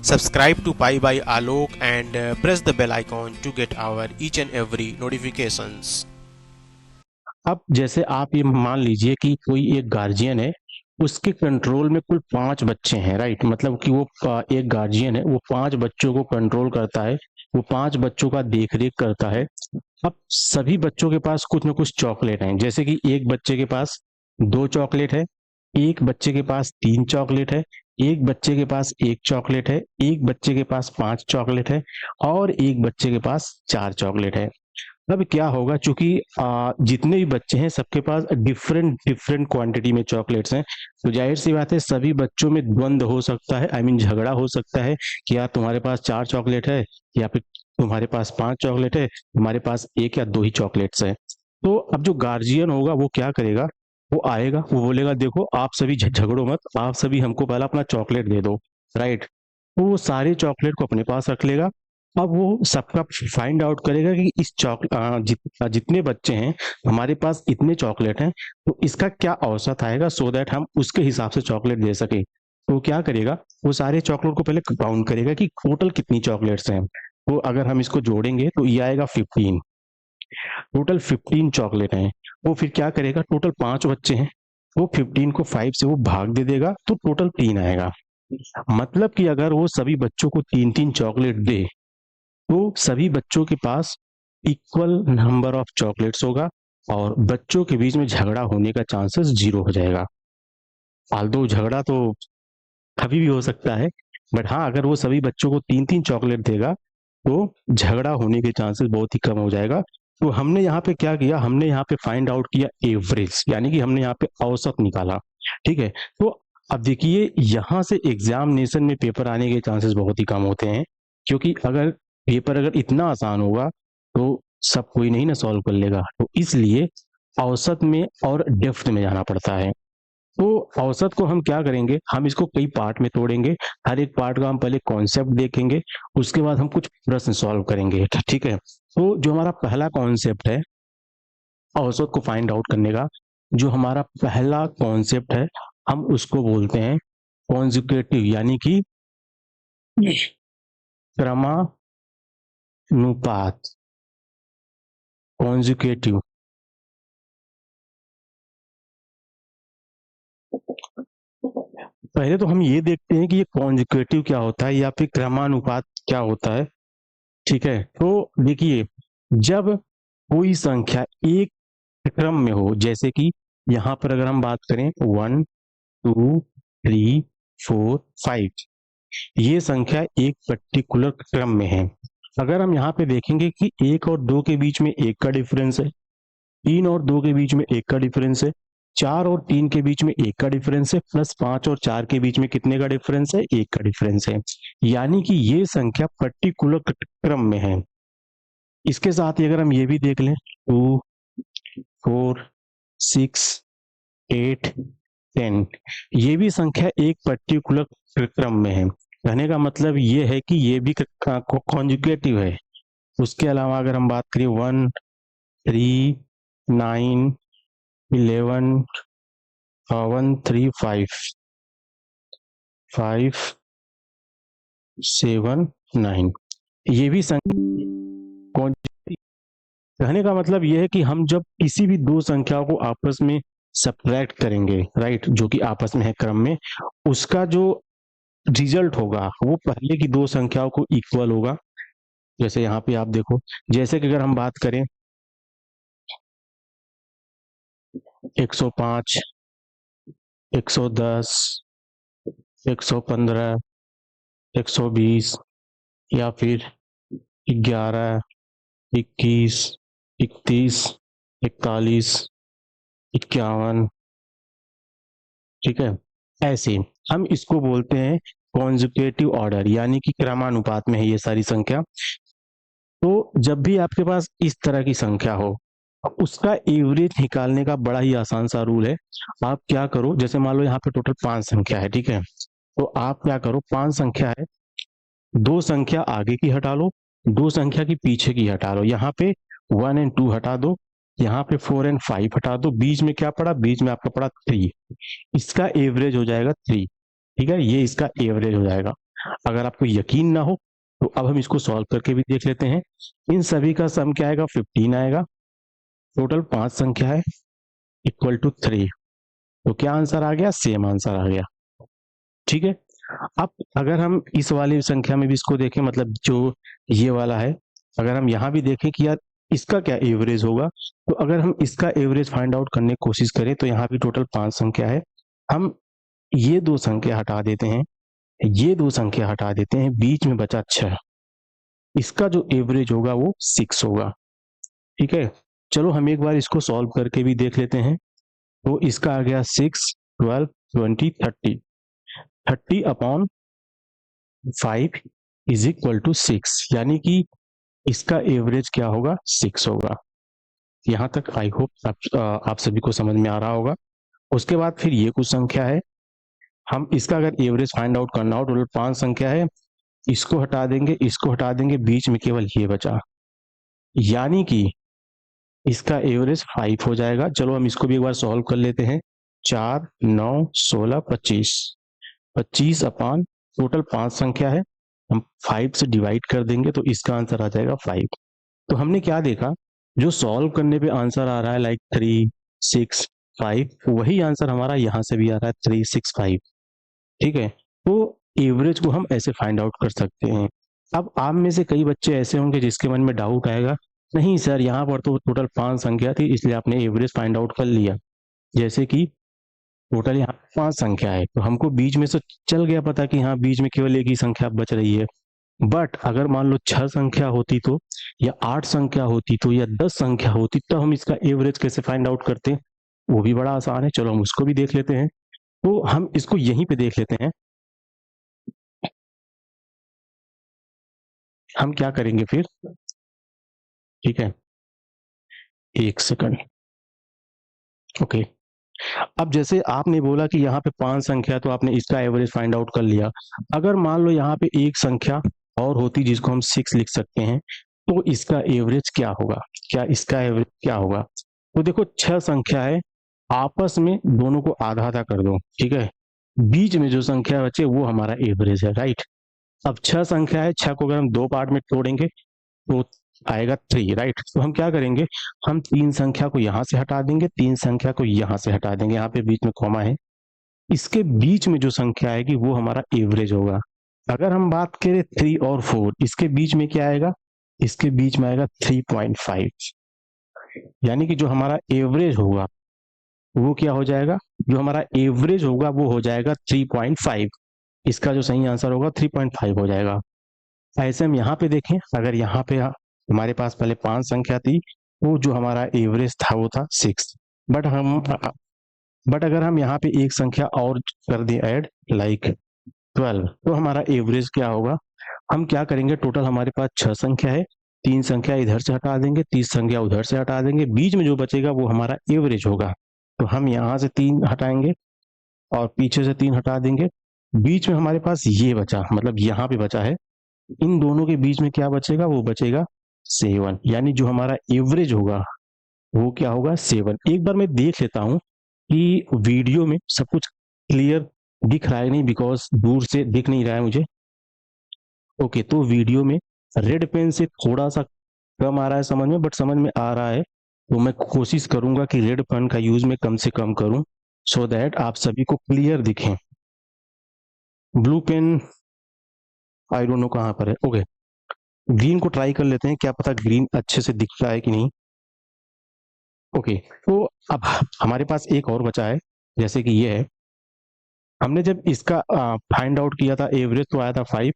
Subscribe to Pi by Alok and press the bell icon to get our each and every notifications. अब जैसे आप ये मान लीजिए कि कोई एक गार्जियन है, उसके कंट्रोल में कुल 5 बच्चे हैं, राइट? मतलब कि वो एक गार्जियन है, वो 5 बच्चों को कंट्रोल करता है, वो 5 बच्चों का देख-रेख करता है। अब सभी बच्चों के पास कुछ न कुछ चॉकलेट हैं, जैसे कि एक बच्चे के पास 2 चॉकलेट है, एक बच्चे के पास 3 चॉकलेट है, एक बच्चे के पास 1 चॉकलेट है, एक बच्चे के पास 5 चॉकलेट है और एक बच्चे के पास 4 चॉकलेट है। अब क्या होगा, चूंकि जितने भी बच्चे हैं सबके पास डिफरेंट डिफरेंट क्वांटिटी में चॉकलेट्स हैं, तो जाहिर सी बात है सभी बच्चों में द्वंद हो सकता है, आई मीन झगड़ा हो सकता है कि यार तुम्हारे पास 4 चॉकलेट है या फिर तुम्हारे पास 5 चॉकलेट है, तुम्हारे पास 1 या 2 ही चॉकलेट्स है। तो अब जो गार्जियन होगा वो क्या करेगा, वो आएगा, वो बोलेगा देखो आप सभी झगड़ो मत, आप सभी हमको पहला अपना चॉकलेट दे दो, राइट? तो वो सारे चॉकलेट को अपने पास रख लेगा। अब वो सबका फाइंड आउट करेगा कि इस जितने बच्चे हैं हमारे पास इतने चॉकलेट हैं, तो इसका क्या औसत आएगा सो दैट हम उसके हिसाब से चॉकलेट दे सके। तो क्या करेगा, वो सारे चॉकलेट को पहले काउंट करेगा कि टोटल कितनी चॉकलेट्स हैं। तो अगर हम इसको जोड़ेंगे तो ये आएगा 15, टोटल 15 चॉकलेट हैं। वो फिर क्या करेगा, टोटल 5 बच्चे हैं, वो 15 को 5 से वो भाग दे देगा तो टोटल 3 आएगा। मतलब कि अगर वो सभी बच्चों को 3-3 चॉकलेट दे तो सभी बच्चों के पास इक्वल नंबर ऑफ चॉकलेट्स होगा और बच्चों के बीच में झगड़ा होने का चांसेस 0 हो जाएगा। फालतू झगड़ा तो कभी भी हो सकता है, बट हाँ अगर वो सभी बच्चों को 3-3 चॉकलेट देगा तो झगड़ा होने के चांसेस बहुत ही कम हो जाएगा। तो हमने यहाँ पे क्या किया, हमने यहाँ पे फाइंड आउट किया एवरेज, यानी कि हमने यहाँ पे औसत निकाला। ठीक है, तो अब देखिए यहाँ से एग्जामिनेशन में पेपर आने के चांसेस बहुत ही कम होते हैं, क्योंकि अगर पेपर अगर इतना आसान होगा तो सब कोई नहीं ना सॉल्व कर लेगा, तो इसलिए औसत में और डेप्थ में जाना पड़ता है। तो औसत को हम क्या करेंगे, हम इसको कई पार्ट में तोड़ेंगे, हर एक पार्ट का हम पहले कॉन्सेप्ट देखेंगे, उसके बाद हम कुछ प्रश्न सॉल्व करेंगे। ठीक है, तो जो हमारा पहला कॉन्सेप्ट है औसत को फाइंड आउट करने का, जो हमारा पहला कॉन्सेप्ट है हम उसको बोलते हैं कॉन्जुगेटिव, यानी कि क्रमानुपात। कॉन्जुगेटिव, पहले तो हम ये देखते हैं कि ये कॉन्जुगेटिव क्या होता है या फिर क्रमानुपात क्या होता है। ठीक है, तो देखिए जब कोई संख्या एक क्रम में हो, जैसे कि यहाँ पर अगर हम बात करें 1 2 3 4 5, ये संख्या एक पर्टिकुलर क्रम में है। अगर हम यहाँ पे देखेंगे कि 1 और 2 के बीच में 1 का डिफरेंस है, 3 और 2 के बीच में 1 का डिफरेंस है, 4 और 3 के बीच में 1 का डिफरेंस है, प्लस 5 और 4 के बीच में कितने का डिफरेंस है, 1 का डिफरेंस है। यानी कि ये संख्या पर्टिकुलर क्रम में है। इसके साथ ही अगर हम ये भी देख लें 2 4 6 8 10, ये भी संख्या एक पर्टिकुलर क्रम में है। कहने का मतलब ये है कि ये भी कॉन्जुगेटिव है। उसके अलावा अगर हम बात करें 1 3 9 11 1 3 5 5 7 9, ये भी संख्या। कहने का मतलब यह है कि हम जब किसी भी दो संख्याओं को आपस में सब्ट्रैक्ट करेंगे, राइट, जो कि आपस में है क्रम में, उसका जो रिजल्ट होगा वो पहले की दो संख्याओं को इक्वल होगा। जैसे यहाँ पे आप देखो, जैसे कि अगर हम बात करें 105 110 115 120 या फिर 11 21 31 41 51, ठीक है, ऐसे हम इसको बोलते हैं कॉन्जुगेटिव ऑर्डर, यानी कि क्रमानुपात में है ये सारी संख्या। तो जब भी आपके पास इस तरह की संख्या हो, उसका एवरेज निकालने का बड़ा ही आसान सा रूल है। आप क्या करो, जैसे मान लो यहाँ पे टोटल 5 संख्या है, ठीक है, तो आप क्या करो, 5 संख्या है, 2 संख्या आगे की हटा लो, 2 संख्या की पीछे की हटा लो, यहाँ पे 1 एंड 2 हटा दो, यहाँ पे 4 एंड 5 हटा दो, बीच में क्या पड़ा, बीच में आपका पड़ा 3, इसका एवरेज हो जाएगा 3। ठीक है, ये इसका एवरेज हो जाएगा। अगर आपको यकीन ना हो तो अब हम इसको सॉल्व करके भी देख लेते हैं। इन सभी का सम क्या आएगा, 15 आएगा। टोटल 5 संख्या है, इक्वल टू 3। तो क्या आंसर आ गया, सेम आंसर आ गया। ठीक है। अब अगर हम इस वाली संख्या में भी इसको देखें, मतलब जो ये वाला है, अगर हम यहाँ भी देखें कि यार इसका क्या एवरेज होगा, तो अगर हम इसका एवरेज फाइंड आउट करने की कोशिश करें तो यहाँ भी टोटल 5 संख्या है। हम ये 2 संख्या हटा देते हैं, ये 2 संख्या हटा देते हैं, बीच में बचा 6। इसका जो एवरेज होगा वो 6 होगा। ठीक है। चलो हम एक बार इसको सॉल्व करके भी देख लेते हैं। तो इसका आ गया 6, 12, 20, 30। 30 अपॉन 5 इज इक्वल टू 6, यानी कि इसका एवरेज क्या होगा, 6 होगा। यहाँ तक आई होप आप सभी को समझ में आ रहा होगा। उसके बाद फिर ये कुछ संख्या है, हम इसका अगर एवरेज फाइंड आउट करना हो, टोटल 5 संख्या है, इसको हटा देंगे, इसको हटा देंगे, बीच में केवल ये बचा, यानी कि इसका एवरेज 5 हो जाएगा। चलो हम इसको भी एक बार सॉल्व कर लेते हैं। 4, 9, 16, 25। 25 अपान टोटल 5 संख्या है, हम 5 से डिवाइड कर देंगे तो इसका आंसर आ जाएगा 5। तो हमने क्या देखा, जो सॉल्व करने पे आंसर आ रहा है लाइक 3, 6, 5, वही आंसर हमारा यहाँ से भी आ रहा है 3, 6, 5। ठीक है। तो एवरेज को हम ऐसे फाइंड आउट कर सकते हैं। अब आप में से कई बच्चे ऐसे होंगे जिसके मन में डाउट आएगा, नहीं सर यहाँ पर तो टोटल 5 संख्या थी इसलिए आपने एवरेज फाइंड आउट कर लिया। जैसे कि टोटल यहाँ 5 संख्या है तो हमको बीच में से चल गया पता कि हाँ बीच में केवल एक ही संख्या बच रही है। बट अगर मान लो 6 संख्या होती तो, या 8 संख्या होती तो, या 10 संख्या होती तो हम इसका एवरेज कैसे फाइंड आउट करते, वो भी बड़ा आसान है। चलो हम उसको भी देख लेते हैं। तो हम इसको यहीं पे देख लेते हैं। हम क्या करेंगे फिर, ठीक है, एक सेकंड। ओके। अब जैसे आपने बोला कि यहाँ पे 5 संख्या तो आपने इसका एवरेज फाइंड आउट कर लिया। अगर मान लो यहाँ पे एक संख्या और होती जिसको हम 6 लिख सकते हैं, तो इसका एवरेज क्या होगा, क्या इसका एवरेज क्या होगा। तो देखो 6 संख्या है, आपस में दोनों को आधा आधा कर दो, ठीक है, बीच में जो संख्या बचे वो हमारा एवरेज है, राइट। अब 6 संख्या है, 6 को अगर हम 2 पार्ट में तोड़ेंगे तो आएगा 3, राइट। तो हम क्या करेंगे, हम 3 संख्या को यहां से हटा देंगे, 3 संख्या को यहां से हटा देंगे, यहाँ पे बीच में कॉमा है, इसके बीच में जो संख्या आएगी वो हमारा एवरेज होगा। अगर हम बात करें 3 और 4, इसके बीच में क्या आएगा, इसके बीच में आएगा 3.5, यानी कि जो हमारा एवरेज होगा वो क्या हो जाएगा, जो हमारा एवरेज होगा वो हो जाएगा 3.5। इसका जो सही आंसर होगा 3.5 हो जाएगा। ऐसे हम यहाँ पे देखें, अगर यहाँ पे हमारे पास पहले 5 संख्या थी, वो जो हमारा एवरेज था वो था 6। बट अगर हम यहाँ पे एक संख्या और कर दें ऐड, लाइक 12, तो हमारा एवरेज क्या होगा। हम क्या करेंगे, टोटल हमारे पास 6 संख्या है, 3 संख्या इधर से हटा देंगे, 30 संख्या उधर से हटा देंगे, बीच में जो बचेगा वो हमारा एवरेज होगा। तो हम यहाँ से 3 हटाएंगे और पीछे से 3 हटा देंगे, बीच में हमारे पास ये बचा, मतलब यहाँ पे बचा है, इन दोनों के बीच में क्या बचेगा, वो बचेगा 7, यानी जो हमारा एवरेज होगा वो क्या होगा, 7। एक बार मैं देख लेता हूँ कि वीडियो में सब कुछ क्लियर दिख रहा है नहीं, बिकॉज दूर से दिख नहीं रहा है मुझे। ओके, तो वीडियो में रेड पेन से थोड़ा सा कम आ रहा है समझ में, बट समझ में आ रहा है, तो मैं कोशिश करूंगा कि रेड पेन का यूज मैं कम से कम करूं, सो दैट आप सभी को क्लियर दिखें। Blue pen I don't know कहाँ पर है। ओके, ग्रीन को ट्राई कर लेते हैं, क्या पता ग्रीन अच्छे से दिख रहा है कि नहीं। ओके, तो अब हमारे पास एक और बचा है, जैसे कि ये है, हमने जब इसका फाइंड आउट किया था एवरेज तो आया था 5,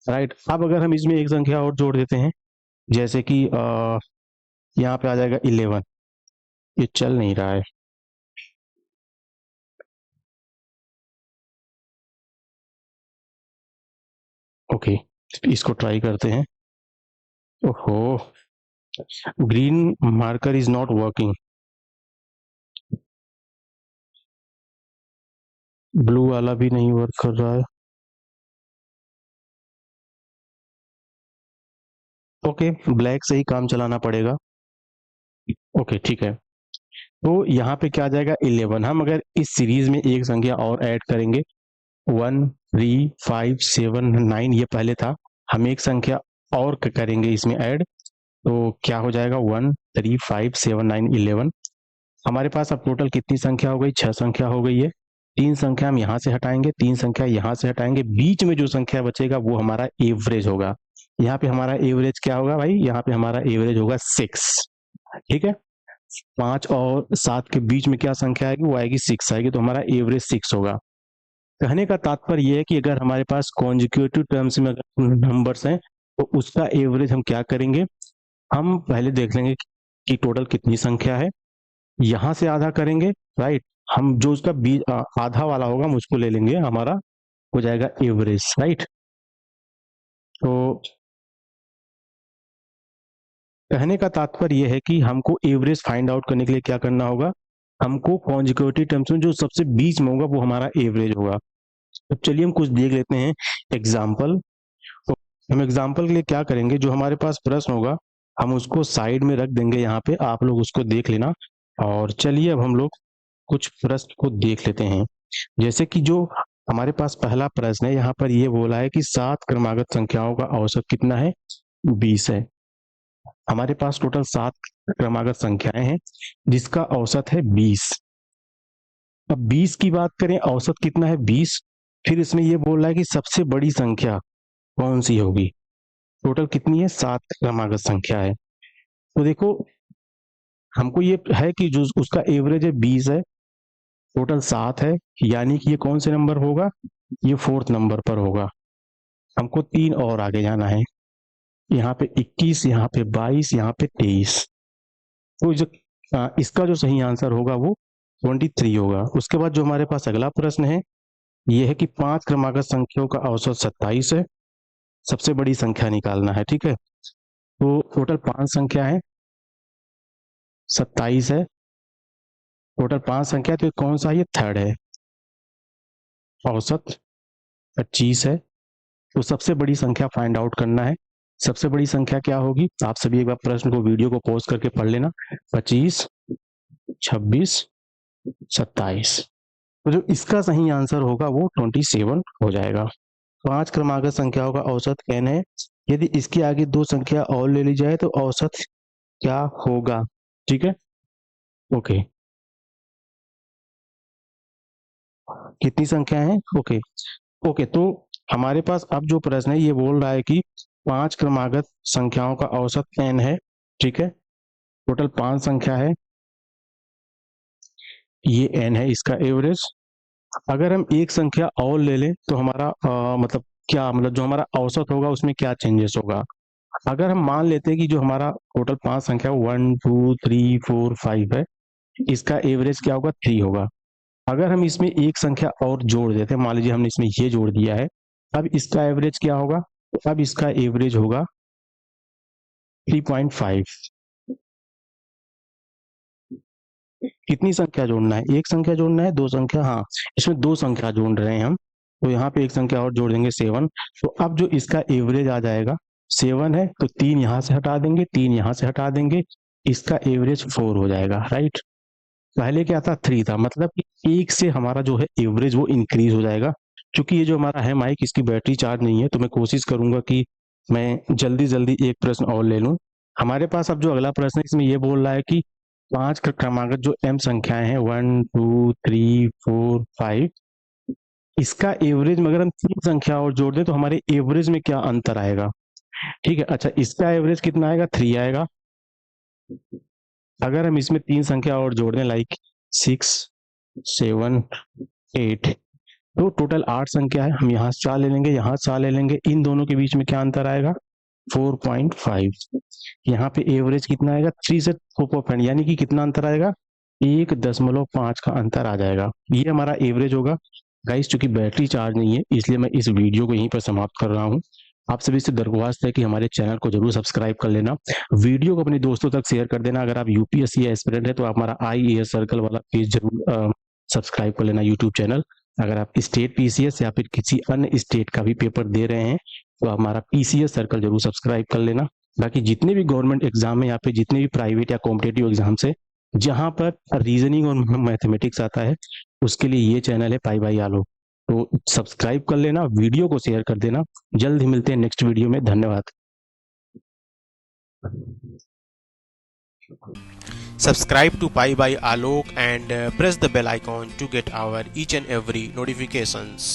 राइट। अब अगर हम इसमें एक संख्या और जोड़ देते हैं, जैसे कि यहाँ पे आ जाएगा 11, ये चल नहीं रहा है। ओके, इसको ट्राई करते हैं। ओहो, green marker is not working, blue वाला भी नहीं वर्क कर रहा है। ओके, ब्लैक से ही काम चलाना पड़ेगा। ओके ठीक है, तो यहाँ पे क्या आ जाएगा 11। हम अगर इस सीरीज में एक संख्या और ऐड करेंगे 1 3 5 7 9 ये पहले था, हम एक संख्या और करेंगे इसमें ऐड, तो क्या हो जाएगा 1 3 5 7 9 11। हमारे पास अब टोटल कितनी संख्या हो गई, 6 संख्या हो गई है। 3 संख्या हम यहाँ से हटाएंगे, 3 संख्या यहाँ से हटाएंगे, बीच में जो संख्या बचेगा वो हमारा एवरेज होगा। यहाँ पे हमारा एवरेज क्या होगा भाई, यहाँ पे हमारा एवरेज होगा 6। ठीक है, 5 और 7 के बीच में क्या संख्या आएगी, वो आएगी 6 आएगी, तो हमारा एवरेज 6 होगा। कहने का तात्पर्य यह है कि अगर हमारे पास कॉन्जिक्यूटिव टर्म्स में अगर नंबर्स हैं तो उसका एवरेज हम क्या करेंगे, हम पहले देख लेंगे कि टोटल कितनी संख्या है, यहां से आधा करेंगे, राइट। हम जो उसका आधा वाला होगा हम उसको ले लेंगे, हमारा हो जाएगा एवरेज, राइट। तो कहने का तात्पर्य यह है कि हमको एवरेज फाइंड आउट करने के लिए क्या करना होगा, हमको कॉन्जिक्यूटिव टर्म्स में जो सबसे बीच में होगा वो हमारा एवरेज होगा। तो चलिए हम कुछ देख लेते हैं एग्जाम्पल। तो हम एग्जाम्पल के लिए क्या करेंगे, जो हमारे पास प्रश्न होगा हम उसको साइड में रख देंगे, यहाँ पे आप लोग उसको देख लेना। और चलिए अब हम लोग कुछ प्रश्न को देख लेते हैं। जैसे कि जो हमारे पास पहला प्रश्न है, यहाँ पर ये बोला है कि 7 क्रमागत संख्याओं का औसत कितना है, 20 है। हमारे पास टोटल 7 क्रमागत संख्याएं हैं जिसका औसत है 20। अब 20 की बात करें, औसत कितना है 20, फिर इसमें ये बोल रहा है कि सबसे बड़ी संख्या कौन सी होगी। टोटल कितनी है, 7 क्रमागत संख्या है। तो देखो हमको ये है कि जो उसका एवरेज है 20 है, टोटल 7 है, यानी कि ये कौन से नंबर होगा, ये 4th नंबर पर होगा। हमको 3 और आगे जाना है, यहाँ पे 21, यहाँ पे 22, यहाँ पे 23। तो जो इसका जो सही आंसर होगा वो 23 होगा। उसके बाद जो हमारे पास अगला प्रश्न है ये है कि 5 क्रमागत संख्याओं का औसत 27 है, सबसे बड़ी संख्या निकालना है। ठीक है, तो टोटल 5 संख्या है, 27 है, टोटल 5 संख्या, तो कौन सा, ये थर्ड है। औसत 25 है, तो सबसे बड़ी संख्या फाइंड आउट करना है। सबसे बड़ी संख्या क्या होगी, आप सभी एक बार प्रश्न को वीडियो को पॉज करके पढ़ लेना। 25, 26, 27। तो जो इसका सही आंसर होगा वो 27 हो जाएगा। 5 क्रमागत संख्याओं का औसत n है, यदि इसके आगे 2 संख्या और ले ली जाए तो औसत क्या होगा। ठीक है, ओके, कितनी संख्या है, ओके ओके। तो हमारे पास अब जो प्रश्न है ये बोल रहा है कि 5 क्रमागत संख्याओं का औसत n है। ठीक है, टोटल 5 संख्या है, ये n है इसका एवरेज। अगर हम एक संख्या और ले लें तो हमारा मतलब क्या, मतलब जो हमारा औसत होगा उसमें क्या चेंजेस होगा। अगर हम मान लेते हैं कि जो हमारा टोटल 5 संख्या 1 2 3 4 5 है, इसका एवरेज क्या होगा, 3 होगा। अगर हम इसमें एक संख्या और जोड़ देते हैं, मान लीजिए हमने इसमें ये जोड़ दिया है, अब इसका एवरेज क्या होगा, तो अब इसका एवरेज होगा 3.5। कितनी संख्या जोड़ना है, एक संख्या जोड़ना है, 2 संख्या, हाँ इसमें 2 संख्या जोड़ रहे हैं हम, तो यहाँ पे एक संख्या और जोड़ देंगे 7। तो अब जो इसका एवरेज आ जाएगा 7 है, तो 3 यहाँ से हटा देंगे, 3 यहाँ से हटा देंगे, इसका एवरेज 4 हो जाएगा, राइट। पहले क्या था, 3 था, मतलब कि 1 से हमारा जो है एवरेज वो इंक्रीज हो जाएगा। क्योंकि ये जो हमारा है माइक, इसकी बैटरी चार्ज नहीं है, तो मैं कोशिश करूंगा कि मैं जल्दी जल्दी एक प्रश्न और ले लूं। हमारे पास अब जो अगला प्रश्न है इसमें ये बोल रहा है कि 5 क्रमागत जो m संख्याएं हैं 1 2 3 4 5, इसका एवरेज में अगर हम 3 संख्या और जोड़ दें तो हमारे एवरेज में क्या अंतर आएगा। ठीक है, अच्छा इसका एवरेज कितना आएगा, 3 आएगा। अगर हम इसमें 3 संख्या और जोड़ दें, लाइक 6 7 8, तो टोटल 8 संख्या है, हम यहाँ से 4 ले लेंगे, यहाँ से 4 ले लेंगे, इन दोनों के बीच में क्या अंतर आएगा, 4.5। यहाँ पे एवरेज कितना आएगा, 3 से 4, यानी कि कितना अंतर आएगा, 1.5 का अंतर आ जाएगा। ये हमारा एवरेज होगा। गाइस चूंकि बैटरी चार्ज नहीं है इसलिए मैं इस वीडियो को यहीं पर समाप्त कर रहा हूँ। आप सभी से दरख्वास्त है कि हमारे चैनल को जरूर सब्सक्राइब कर लेना, वीडियो को अपने दोस्तों तक शेयर कर देना। अगर आप यूपीएससी या एस्पिरेंट है तो आप हमारा IAS सर्कल वाला पेज जरूर सब्सक्राइब कर लेना यूट्यूब चैनल। अगर आप स्टेट PCS या फिर किसी अन्य स्टेट का भी पेपर दे रहे हैं तो आप हमारा PCS सर्कल जरूर सब्सक्राइब कर लेना। बाकी जितने भी गवर्नमेंट एग्जाम है या फिर जितने भी प्राइवेट या कॉम्पिटेटिव एग्जाम है जहां पर रीजनिंग और मैथमेटिक्स आता है, उसके लिए ये चैनल है पाई बाई आलो। तो सब्सक्राइब कर लेना, वीडियो को शेयर कर देना। जल्द ही मिलते हैं नेक्स्ट वीडियो में। धन्यवाद। Subscribe to Pi by Alok and press the bell icon to get our each and every notifications.